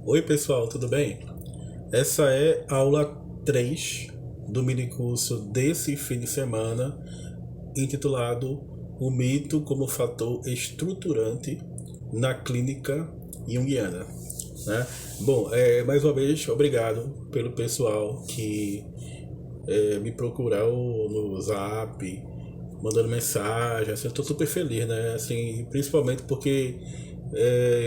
Oi pessoal, tudo bem? Essa é a aula 3 do minicurso desse fim de semana, intitulado O Mito como Fator Estruturante na Clínica Junguiana. Né? Bom, mais uma vez, obrigado pelo pessoal que me procurou no Zap, mandando mensagem. Assim, eu estou super feliz, né? Assim, principalmente porque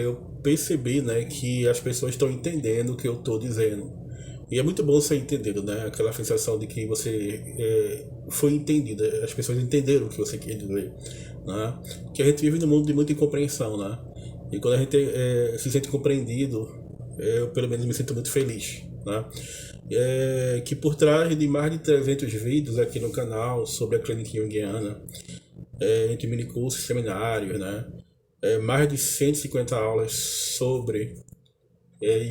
eu percebi, né, que as pessoas estão entendendo o que eu estou dizendo. E é muito bom ser entendido, né? Aquela sensação de que você foi entendido, as pessoas entenderam o que você quer dizer, né? Que a gente vive num mundo de muita incompreensão, né? E quando a gente se sente compreendido, eu pelo menos me sinto muito feliz, né? Que por trás de mais de 300 vídeos aqui no canal sobre a clínica junguiana, entre minicursos e seminários, né? Mais de 150 aulas sobre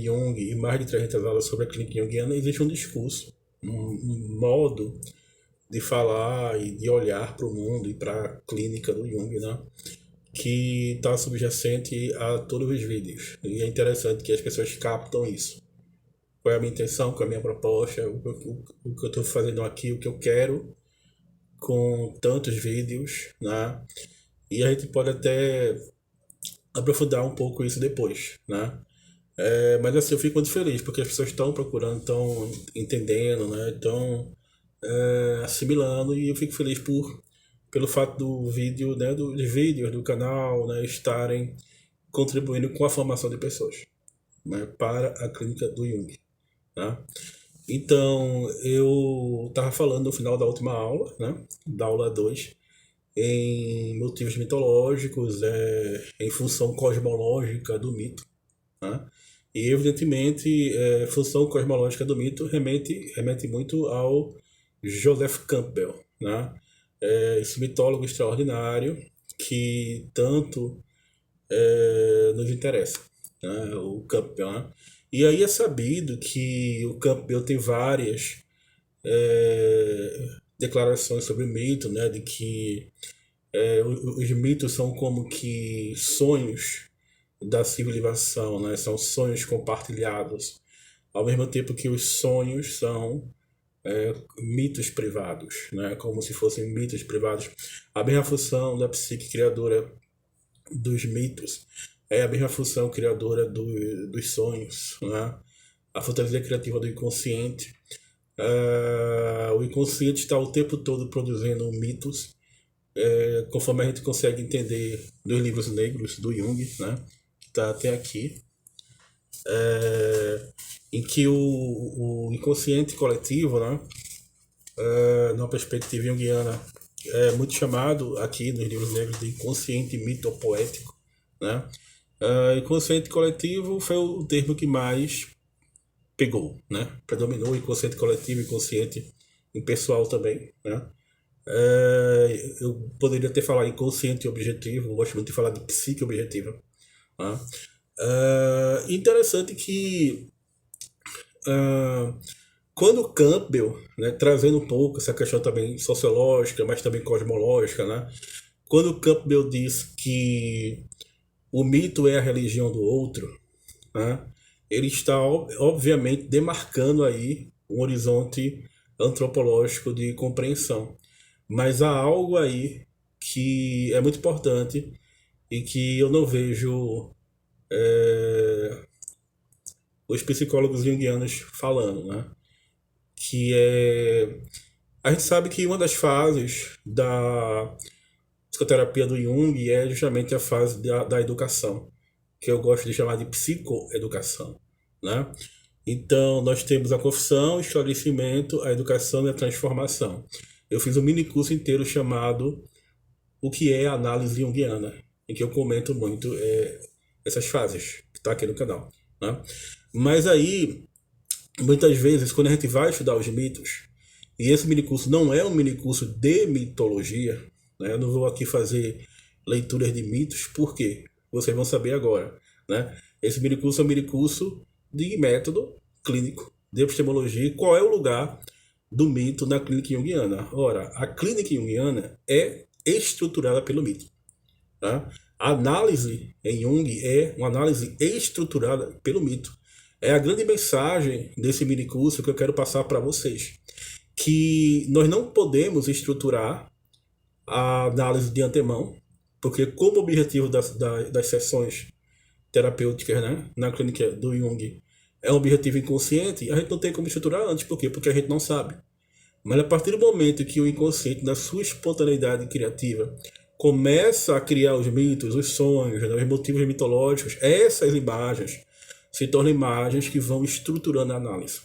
Jung e mais de 300 aulas sobre a clínica junguiana, existe um discurso, um modo de falar e de olhar para o mundo e para a clínica do Jung, né? Que está subjacente a todos os vídeos. E é interessante que as pessoas captam isso. Qual é a minha intenção, qual é a minha proposta, o que eu estou fazendo aqui, o que eu quero com tantos vídeos, né? E a gente pode até aprofundar um pouco isso depois, né? Mas assim, eu fico muito feliz porque as pessoas estão procurando, estão entendendo, né? Estão assimilando e eu fico feliz pelo fato do vídeo, né? Dos vídeos do canal, né? Estarem contribuindo com a formação de pessoas, né? Para a clínica do Jung, tá? Então, eu estava falando no final da última aula, né? Da aula 2 em motivos mitológicos, em função cosmológica do mito, né? E, evidentemente, função cosmológica do mito remete muito ao Joseph Campbell, né? Esse mitólogo extraordinário que tanto nos interessa, né? O Campbell, né? E aí é sabido que o Campbell tem várias declarações sobre o mito, né? De que os mitos são como que sonhos da civilização, né? São sonhos compartilhados, ao mesmo tempo que os sonhos são mitos privados, né? Como se fossem mitos privados. A mesma função da psique criadora dos mitos é a mesma função criadora dos sonhos, né? A fantasia criativa do inconsciente. O inconsciente está o tempo todo produzindo mitos, conforme a gente consegue entender dos livros negros do Jung, né? Que está até aqui, em que o inconsciente coletivo, né? Numa perspectiva junguiana, é muito chamado aqui nos livros negros de inconsciente mitopoético, né? Inconsciente coletivo foi o termo que mais pegou, né? Predominou o inconsciente coletivo, inconsciente impessoal também, né? Eu poderia até falar inconsciente objetivo, eu gosto muito de falar de psique objetiva, né? Interessante que quando Campbell, né, trazendo um pouco essa questão também sociológica, mas também cosmológica, né? Quando Campbell diz que o mito é a religião do outro, né? Ele está obviamente demarcando aí um horizonte antropológico de compreensão. Mas há algo aí que é muito importante e que eu não vejo os psicólogos junguianos falando, né? Que é... A gente sabe que uma das fases da psicoterapia do Jung é justamente a fase da educação, que eu gosto de chamar de psicoeducação, né? Então, nós temos a confissão, o esclarecimento, a educação e a transformação. Eu fiz um mini curso inteiro chamado O que é a análise junguiana, em que eu comento muito essas fases, que está aqui no canal, né? Mas aí, muitas vezes, quando a gente vai estudar os mitos, e esse minicurso não é um minicurso de mitologia, né? Eu não vou aqui fazer leituras de mitos, por quê? Vocês vão saber agora, né? Esse minicurso é um minicurso de método clínico, de epistemologia, e qual é o lugar do mito na clínica junguiana. Ora, a clínica junguiana é estruturada pelo mito, tá? A análise em Jung é uma análise estruturada pelo mito. É a grande mensagem desse mini curso que eu quero passar para vocês, que nós não podemos estruturar a análise de antemão, porque como objetivo das sessões terapêuticas, né, na clínica do Jung, é um objetivo inconsciente, a gente não tem como estruturar antes. Por quê? Porque a gente não sabe. Mas a partir do momento que o inconsciente, na sua espontaneidade criativa, começa a criar os mitos, os sonhos, né, os motivos mitológicos, essas imagens se tornam imagens que vão estruturando a análise.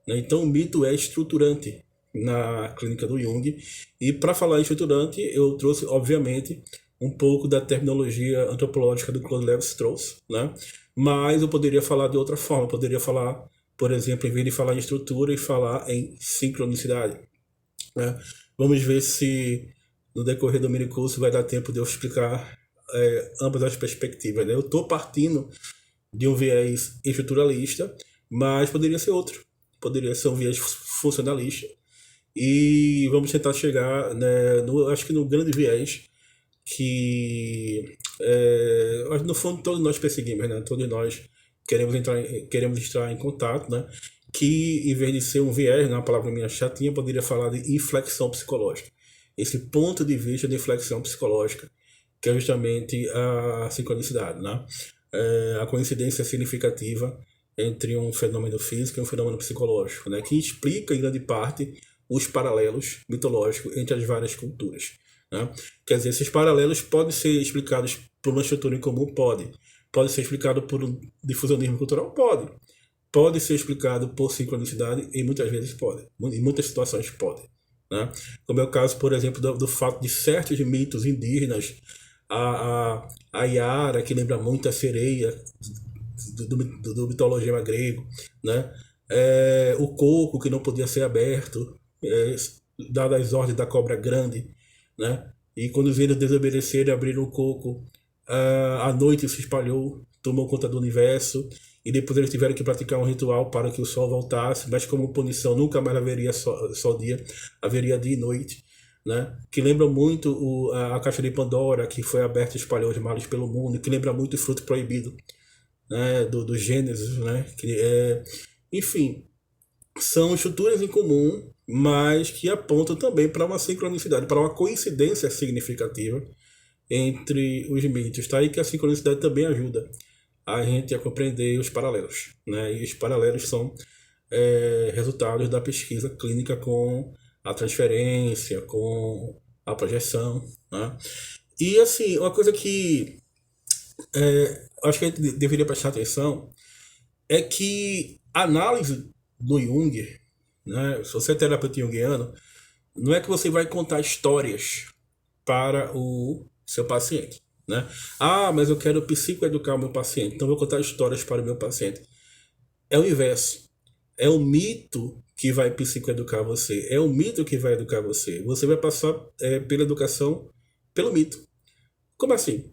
Né? Então o mito é estruturante na clínica do Jung. E para falar em estruturante, eu trouxe, obviamente, um pouco da terminologia antropológica do Claude Lévi-Strauss, né? Mas eu poderia falar de outra forma. Eu poderia falar, por exemplo, em vez de falar em estrutura, e falar em sincronicidade. Né? Vamos ver se no decorrer do mini curso vai dar tempo de eu explicar ambas as perspectivas. Né? Eu estou partindo de um viés estruturalista, mas poderia ser outro. Poderia ser um viés funcionalista. E vamos tentar chegar, né, acho que no grande viés que, no fundo, todos nós perseguimos, né? Todos nós queremos entrar em contato, né? Que, em vez de ser um viés, né, uma palavra minha chatinha, poderia falar de inflexão psicológica. Esse ponto de vista de inflexão psicológica, que é justamente a sincronicidade, né? A coincidência significativa entre um fenômeno físico e um fenômeno psicológico, né? Que explica, em grande parte, os paralelos mitológicos entre as várias culturas. Né? Quer dizer, esses paralelos podem ser explicados por uma estrutura em comum? Pode. Pode ser explicado por um difusionismo cultural? Pode. Pode ser explicado por sincronicidade? E muitas vezes pode. Em muitas situações pode. Né? Como é o caso, por exemplo, do fato de certos mitos indígenas, a Yara, que lembra muito a sereia do mitologia grego, né? O coco que não podia ser aberto, dadas as ordens da cobra grande, né? E quando os índios desobedeceram e abriram o coco, a noite se espalhou, tomou conta do universo, e depois eles tiveram que praticar um ritual para que o sol voltasse, mas como punição nunca mais haveria só dia, haveria dia e noite, né? Que lembra muito a caixa de Pandora, que foi aberta e espalhou os males pelo mundo, que lembra muito o fruto proibido, né? do Gênesis, né? Enfim, são estruturas em comum, mas que apontam também para uma sincronicidade, para uma coincidência significativa entre os mitos, tá? E que a sincronicidade também ajuda a gente a compreender os paralelos, né? E os paralelos são resultados da pesquisa clínica com a transferência, com a projeção, né? E assim, uma coisa que acho que a gente deveria prestar atenção é que a análise do Jung, né, se você é terapeuta junguiano, não é que você vai contar histórias para o seu paciente, né? Ah, mas eu quero psicoeducar o meu paciente, então eu vou contar histórias para o meu paciente. É o inverso. É o mito que vai psicoeducar você. É o mito que vai educar você. Você vai passar pela educação pelo mito. Como assim?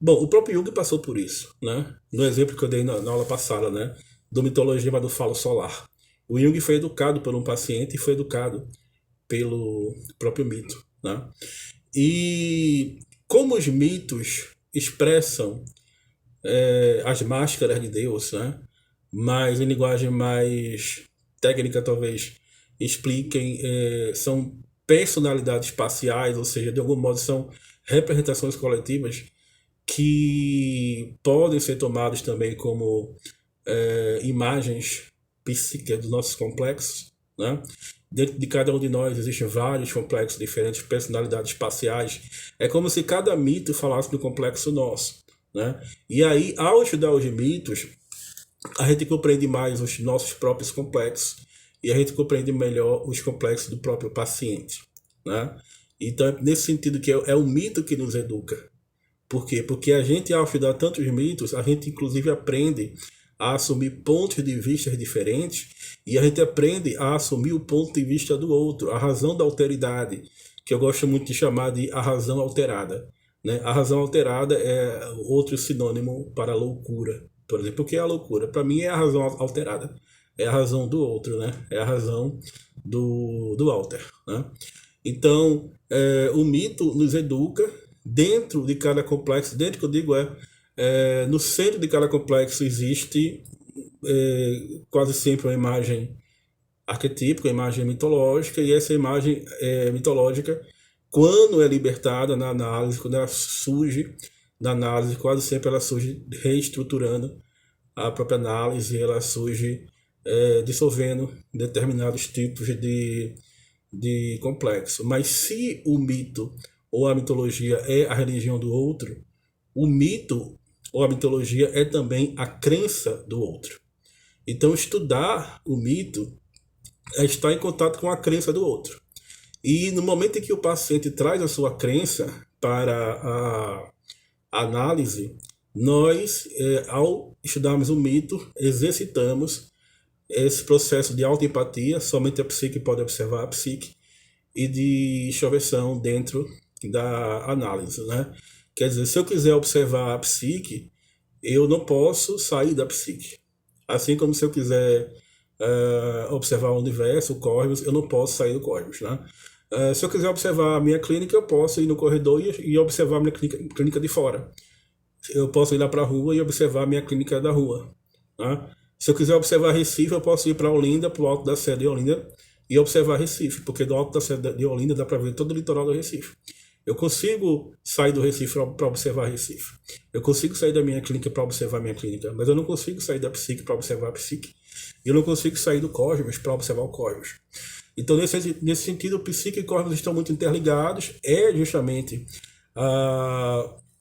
Bom, o próprio Jung passou por isso, né? No exemplo que eu dei na aula passada, né? Do mitologia do falo solar. O Jung foi educado por um paciente e foi educado pelo próprio mito, né? E como os mitos expressam as máscaras de Deus, né? Mas em linguagem mais técnica, talvez, expliquem, são personalidades espaciais, ou seja, de algum modo são representações coletivas que podem ser tomadas também como imagens psíquicas dos nossos complexos, né? Dentro de cada um de nós existem vários complexos, diferentes personalidades espaciais. É como se cada mito falasse do complexo nosso, né? E aí, ao estudar os mitos, a gente compreende mais os nossos próprios complexos e a gente compreende melhor os complexos do próprio paciente, né? Então, é nesse sentido que é o mito que nos educa. Por quê? Porque a gente, ao estudar tantos mitos, a gente inclusive aprende a assumir pontos de vista diferentes e a gente aprende a assumir o ponto de vista do outro, a razão da alteridade, que eu gosto muito de chamar de a razão alterada, né? A razão alterada é outro sinônimo para a loucura, por exemplo. O que é a loucura? Para mim é a razão alterada, é a razão do outro, né? É a razão do alter, né? Então, o mito nos educa dentro de cada complexo, dentro que eu digo no centro de cada complexo existe quase sempre uma imagem arquetípica, uma imagem mitológica, e essa imagem mitológica, quando é libertada na análise, quando ela surge na análise, quase sempre ela surge reestruturando a própria análise, ela surge dissolvendo determinados tipos de complexo. Mas se o mito ou a mitologia é a religião do outro, o mito ou a mitologia é também a crença do outro. Então, estudar o mito é estar em contato com a crença do outro. E no momento em que o paciente traz a sua crença para a análise, nós, ao estudarmos o mito, exercitamos esse processo de autoempatia, somente a psique pode observar a psique, e de extroversão dentro da análise, né? Quer dizer, se eu quiser observar a psique, eu não posso sair da psique. Assim como se eu quiser observar o universo, o cosmos, eu não posso sair do cosmos, né? Se eu quiser observar a minha clínica, eu posso ir no corredor e observar a minha clínica de fora. Eu posso ir lá para a rua e observar a minha clínica da rua, né? Se eu quiser observar Recife, eu posso ir para Olinda, para o alto da Serra de Olinda, e observar Recife, porque do alto da Serra de Olinda dá para ver todo o litoral do Recife. Eu consigo sair do Recife para observar Recife. Eu consigo sair da minha clínica para observar a minha clínica, mas eu não consigo sair da psique para observar a psique. E eu não consigo sair do cosmos para observar o cosmos. Então, nesse sentido, psique e cosmos estão muito interligados. É justamente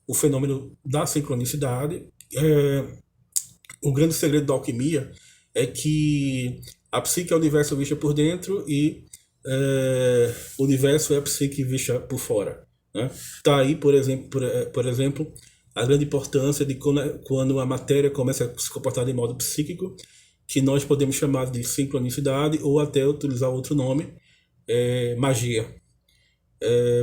o fenômeno da sincronicidade. O grande segredo da alquimia é que a psique é o universo visto por dentro e o universo é a psique vista por fora, né? Tá aí, por exemplo, a grande importância de quando a matéria começa a se comportar de modo psíquico, que nós podemos chamar de sincronicidade ou até utilizar outro nome, magia.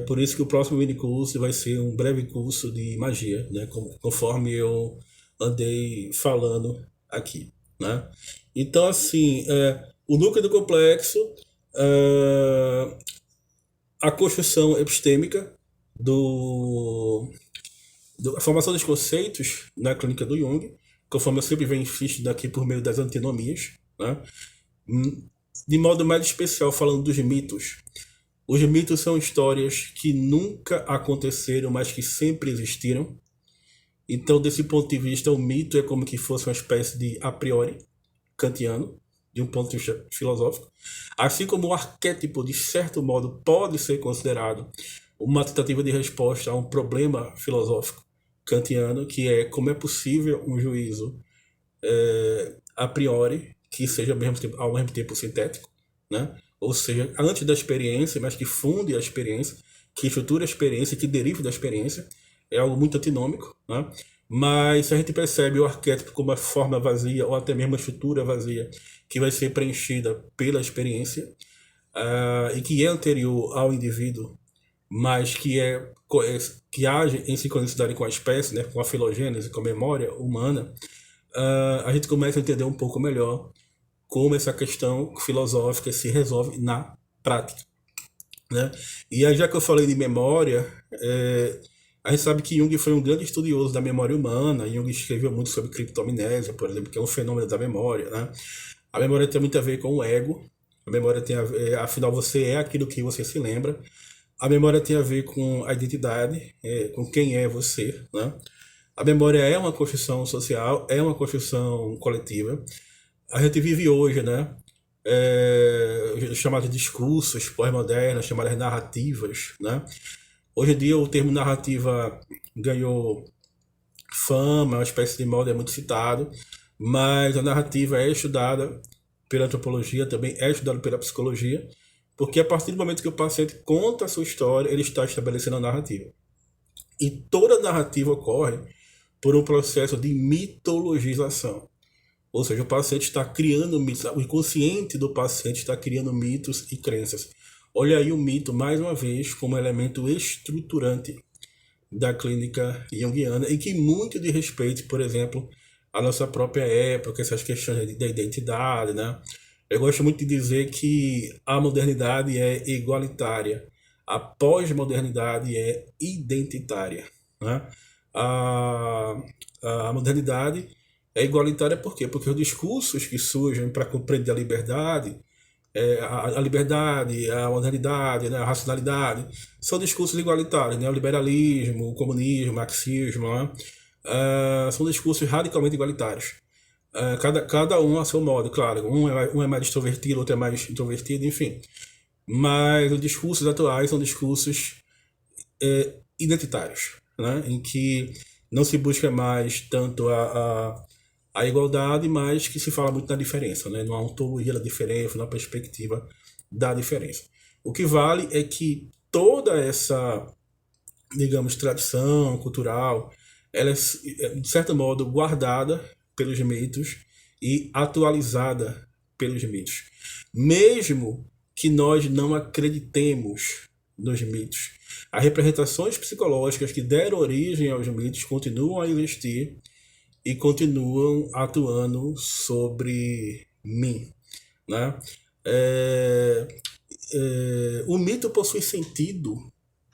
Por isso que o próximo mini curso vai ser um breve curso de magia, né? Conforme eu andei falando aqui, né? Então, assim, o núcleo do complexo, a construção epistêmica a formação dos conceitos na clínica do Jung, conforme eu sempre venho insistindo aqui por meio das antinomias, né? De modo mais especial, falando dos mitos. Os mitos são histórias que nunca aconteceram, mas que sempre existiram. Então, desse ponto de vista, o mito é como que fosse uma espécie de a priori kantiano, de um ponto de vista filosófico. Assim como o arquétipo, de certo modo, pode ser considerado uma tentativa de resposta a um problema filosófico kantiano, que é como é possível um juízo a priori que seja ao mesmo tempo sintético, né? Ou seja, antes da experiência, mas que funde a experiência, que estrutura a experiência, que derive da experiência. É algo muito antinômico, né? Mas se a gente percebe o arquétipo como uma forma vazia, ou até mesmo uma estrutura vazia, que vai ser preenchida pela experiência, e que é anterior ao indivíduo, mas que age em sincronicidade com a espécie, né? Com a filogênese, com a memória humana, a gente começa a entender um pouco melhor como essa questão filosófica se resolve na prática, né? E aí, já que eu falei de memória, a gente sabe que Jung foi um grande estudioso da memória humana. Jung escreveu muito sobre criptomnésia, por exemplo, que é um fenômeno da memória, né? A memória tem muito a ver com o ego. A memória tem a ver, afinal, você é aquilo que você se lembra. A memória tem a ver com a identidade, com quem é você, né? A memória é uma construção social, é uma construção coletiva. A gente vive hoje, né? Chamados discursos pós-modernos, chamadas narrativas, né? Hoje em dia o termo narrativa ganhou fama, é uma espécie de moda, é muito citado, mas a narrativa é estudada pela antropologia, também é estudada pela psicologia, porque a partir do momento que o paciente conta a sua história, ele está estabelecendo a narrativa. E toda narrativa ocorre por um processo de mitologização. Ou seja, o paciente está criando mitos, o inconsciente do paciente está criando mitos e crenças. Olha aí o mito, mais uma vez, como elemento estruturante da clínica junguiana e que muito diz respeito, por exemplo, à nossa própria época, essas questões da identidade, né? Eu gosto muito de dizer que a modernidade é igualitária, a pós-modernidade é identitária, né? A modernidade É igualitária por quê? Porque os discursos que surgem para compreender a liberdade, a liberdade, a modernidade, né, a racionalidade, são discursos igualitários, né? O liberalismo, o comunismo, o marxismo, né? São discursos radicalmente igualitários. Cada um a seu modo, claro. Um é mais extrovertido, outro é mais introvertido, enfim. Mas os discursos atuais são discursos identitários, né? Em que não se busca mais tanto a igualdade, mas que se fala muito da diferença, né? Numa ontologia da diferença, numa perspectiva da diferença. O que vale é que toda essa, digamos, tradição cultural, ela é, de certo modo, guardada pelos mitos e atualizada pelos mitos. Mesmo que nós não acreditemos nos mitos, as representações psicológicas que deram origem aos mitos continuam a existir e continuam atuando sobre mim, né? O mito possui sentido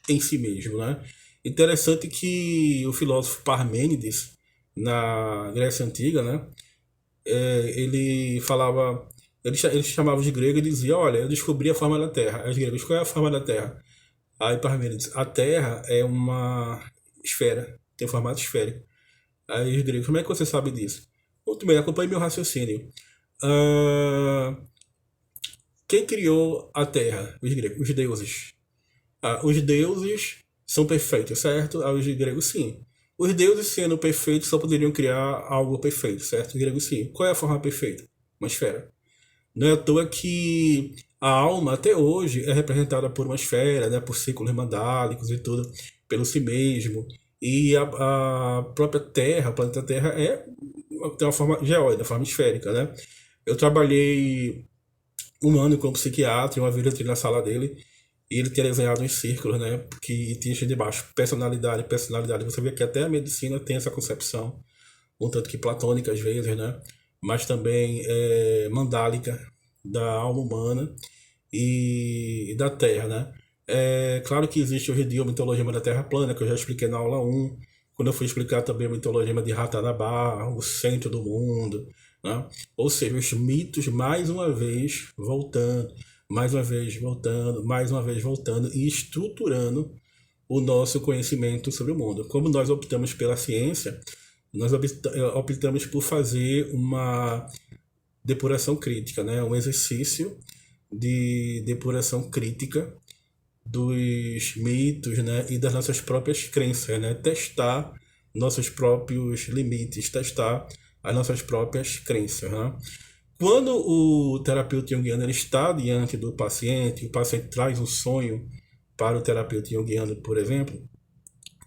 em si mesmo, né? Interessante que o filósofo Parmênides, na Grécia Antiga, né? Ele falava, ele chamava de grego e dizia, olha, eu descobri a forma da Terra. Os gregos, qual é a forma da Terra? Aí Parmênides, a Terra é uma esfera, tem formato esférico. Aí os gregos, como é que você sabe disso? Muito bem, acompanhe meu raciocínio. Ah, quem criou a Terra? Os gregos, os deuses. Os deuses são perfeitos, certo? Os gregos, sim. Os deuses, sendo perfeitos, só poderiam criar algo perfeito, certo? Os gregos, sim. Qual é a forma perfeita? Uma esfera. Não é à toa que a alma, até hoje, é representada por uma esfera, né? Por círculos mandálicos e tudo, pelo si mesmo. E a própria Terra, o planeta Terra, tem uma forma geóide, uma forma esférica, né? Eu trabalhei um ano como psiquiatra, uma vez eu entrei na sala dele, e ele tinha desenhado uns círculos, né? Que tinha de baixo personalidade, personalidade. Você vê que até a medicina tem essa concepção, um tanto que platônica às vezes, né? Mas também mandálica da alma humana e da Terra, né? É claro que existe hoje em dia o mitologema da Terra plana, que eu já expliquei na aula 1, quando eu fui explicar também o mitologema de Ratanabá, o centro do mundo, né? Ou seja, os mitos mais uma vez voltando, mais uma vez voltando, mais uma vez voltando e estruturando o nosso conhecimento sobre o mundo. Como nós optamos pela ciência, nós optamos por fazer uma depuração crítica, né? Um exercício de depuração crítica dos mitos, né? E das nossas próprias crenças, né? Testar nossos próprios limites, testar as nossas próprias crenças, né? Quando o terapeuta junguiano ele está diante do paciente, o paciente traz um sonho para o terapeuta junguiano, por exemplo,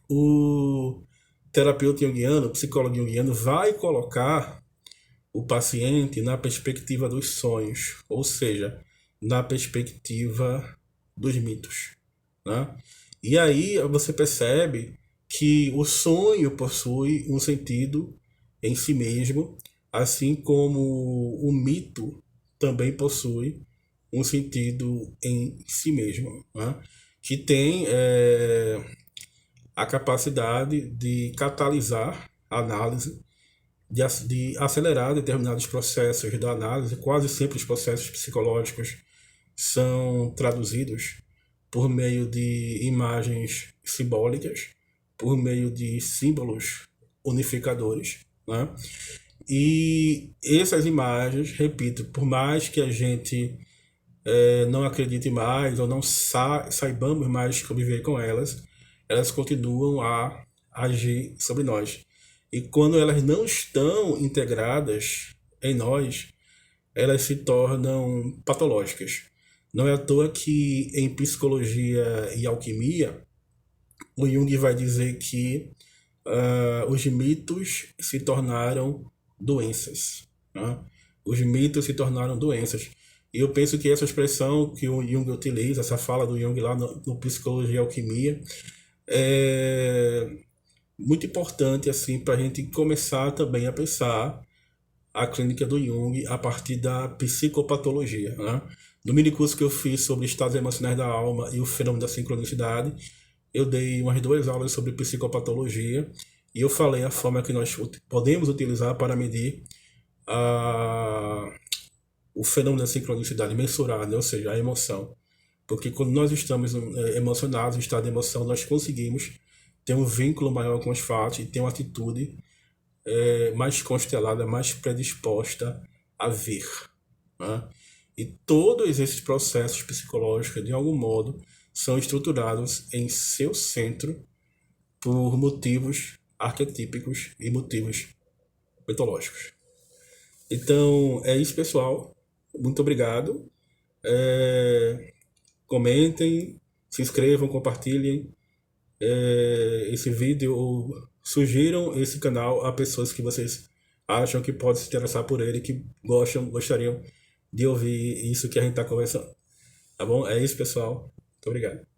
o terapeuta junguiano, o psicólogo junguiano vai colocar o paciente na perspectiva dos sonhos, ou seja, na perspectiva dos mitos, né? E aí você percebe que o sonho possui um sentido em si mesmo, assim como o mito também possui um sentido em si mesmo, né? Que tem a capacidade de catalisar a análise, de acelerar determinados processos da análise. Quase sempre os processos psicológicos são traduzidos por meio de imagens simbólicas, por meio de símbolos unificadores, né? E essas imagens, repito, por mais que a gente não acredite mais ou não saibamos mais conviver com elas, elas continuam a agir sobre nós. E quando elas não estão integradas em nós, elas se tornam patológicas. Não é à toa que em psicologia e alquimia, o Jung vai dizer que os mitos se tornaram doenças, né? Os mitos se tornaram doenças. E eu penso que essa expressão que o Jung utiliza, essa fala do Jung lá no Psicologia e Alquimia, é muito importante assim, para a gente começar também a pensar a clínica do Jung a partir da psicopatologia, né? No minicurso que eu fiz sobre estados emocionais da alma e o fenômeno da sincronicidade, eu dei umas 2 aulas sobre psicopatologia E eu falei a forma que nós podemos utilizar para medir o fenômeno da sincronicidade, mensurar, né? Ou seja, a emoção. Porque quando nós estamos emocionados, em estado de emoção, nós conseguimos ter um vínculo maior com os fatos e ter uma atitude mais constelada, mais predisposta a ver. Né? E todos esses processos psicológicos, de algum modo, são estruturados em seu centro por motivos arquetípicos e motivos mitológicos. Então, é isso, pessoal. Muito obrigado. Comentem, se inscrevam, compartilhem esse vídeo ou sugiram esse canal a pessoas que vocês acham que podem se interessar por ele, que gostariam de ouvir isso que a gente está conversando. Tá bom? É isso, pessoal. Muito obrigado.